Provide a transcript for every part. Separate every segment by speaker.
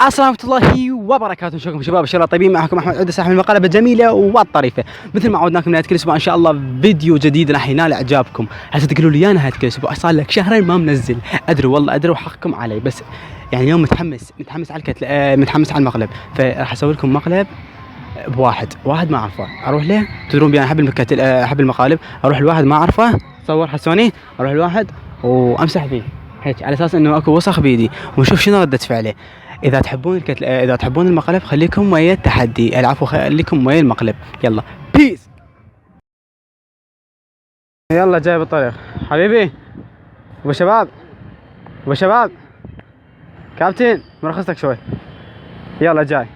Speaker 1: السلام ورحمة الله وبركاته. شكرا شباب، ان شاء الله طيبين. معكم احمد عودة صاحب المقالب الجميلة والطريفة. مثل ما عودناكم نهاية كل اسبوع ان شاء الله فيديو جديد راح ينال اعجابكم. هسه تقولوا لي انا نهاية كل اسبوع صار لك شهرين ما منزل، ادري والله ادري وحقكم علي، بس يعني اليوم متحمس على الكتل، متحمس على المقلب، فراح اسوي لكم مقلب بواحد ما اعرفه. اروح له، تدرون بي انا احب الكتل، احب المقالب. اروح لواحد ما اعرفه، صور حسوني، اروح لواحد وامسح فيه هيك على اساس انه اكو وسخ بيدي ونشوف شنو ردة فعله. اذا تحبون اذا تحبون المقلب خليكم ويا التحدي، العفو خليكم ويا المقلب. يلا بيس. يلا جاي بالطريق حبيبي. ابو شباب كابتن مرخصتك شوي. يلا جاي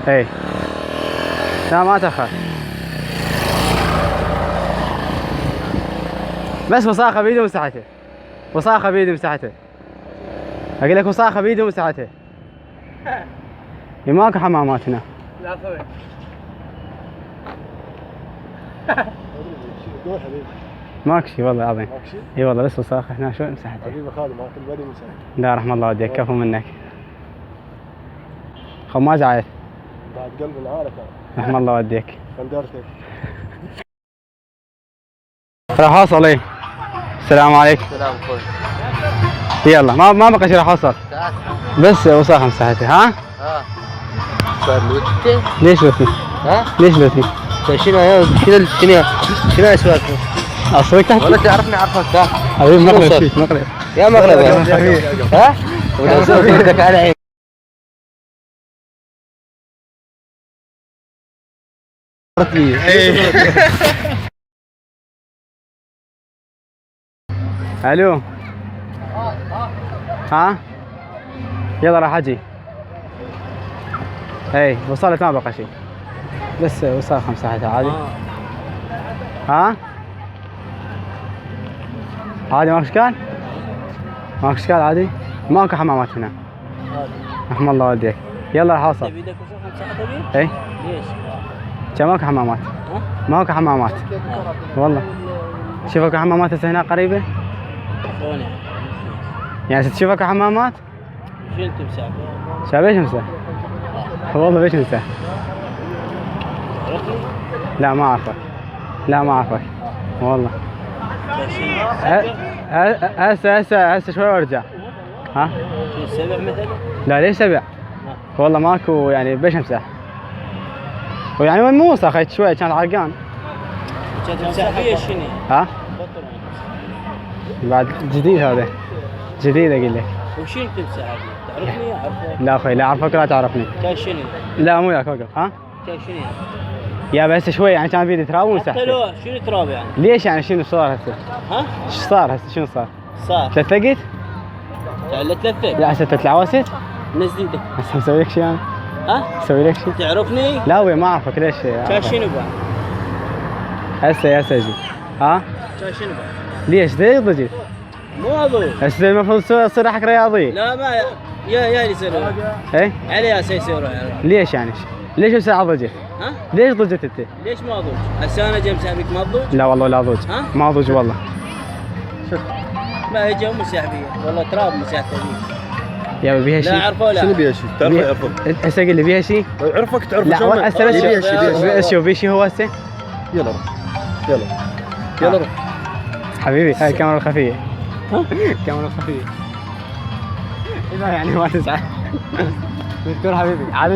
Speaker 1: اي لا ما تاخر، بس وساخه بيدي ومسحته، اقول لك وساخه بيدي ومسحته. ماكو حمامات هنا. لا طبعا. ماكو شيء والله العظيم. اي والله بس وساخه هنا شوي مسحته. حبيبي خالد ماكو البري مسحته. لا رحم الله والديك، كفو منك. خماج عايز. بعد قلب العالك. رحم الله والديك. قندرتك. راح اوصل. ايه السلام عليكم. السلام اخوي. يلا ما بقى شيء راح اوصل. بس وساخه مسحته. ها؟ صار لوتي؟ ليش لوتي؟ ها؟ ليش لوتي؟ شنو اسواقكم؟ اصويك تحت؟ ولا تعرفني عرفك. ها؟ حبيبي مقلب يا مقلب ها؟ ولا صوتك على عيني. الو ها؟ يلا راح اجي. اي وصلت ما بقى شيء، بس وساخه مساحتها عادي. ها؟ عادي ماكو اشكال عادي. ماكو حمامات هنا. رحم الله والديك. يلا راح اوصل. بيدك وساخه مساحتها؟ اي ليش؟ ماكو حمامات. ماكو حمامات والله. شوف اكو حمامات هسه هنا قريبه. شلون يعني تشوف اكو حمامات؟ شو انت مسافر؟ شايف ايش مسافر؟ والله ليش مسافر؟ لا ما اعرفك والله. هسه شوي وارجع. ها؟ سبع مثلا؟ لا ليش سبع؟ والله ماكو يعني بيش امسح. ويعني وين مو وسخ شوي كان عرقان. كانت مسحيه شنو؟ ها؟ بعد جديد هذا. جديد اقول لك. وشنو تمسح هذه؟ تعرفني؟ اعرفك؟ لا اخوي لا اعرفك ولا تعرفني. كان شنو؟ لا مو وياك وقف. ها؟ كان شنو يعني؟ يا بس شوي يعني كان بيدي تراب ومسحته. حتى لو شنو تراب يعني؟ ليش يعني شنو صار هسه؟ ها؟ ايش صار هسه؟ شنو صار؟ تلثقت؟ لا تلثق؟ لا هسه تتلعوست؟ نزل يدك. هسه مسوي لك شيء انا؟ ها؟ اسوي لك شيء؟ تعرفني؟ لا ويا ما اعرفك ليش؟ كان شنو بقى؟ هسه اجي. ها؟ كان شنو بقى؟ ليش ضجت؟ مو اضوج. هسه المفروض تصير حق رياضي. لا ما يا اللي يسوي. ايه؟ علي هسه يسوي. ليش يعني؟ ليش الساعة ضجت؟ ها؟ ليش ضجت انت؟ ليش ما اضوج؟ هسه انا جاي مساعدك ما اضوج؟ لا والله لا اضوج. ها؟ ما اضوج والله. شوف ما هي جو مساحبيه والله تراب مساحته ذيك. يا بيها شيء؟ لا اعرفه. لا شنو بيها شيء؟ تعرفه يعرفك. هسه قل لي بيها شيء؟ عرفك تعرف شلون؟ لا هسه بيها شيء. شوف بيها شيء هو هسه؟ يلا روح حبيبي. هاي الكاميرا الخفية. ها؟ الكاميرا الخفية. إذا يعني ما تزعل. مشكور حبيبي. عاد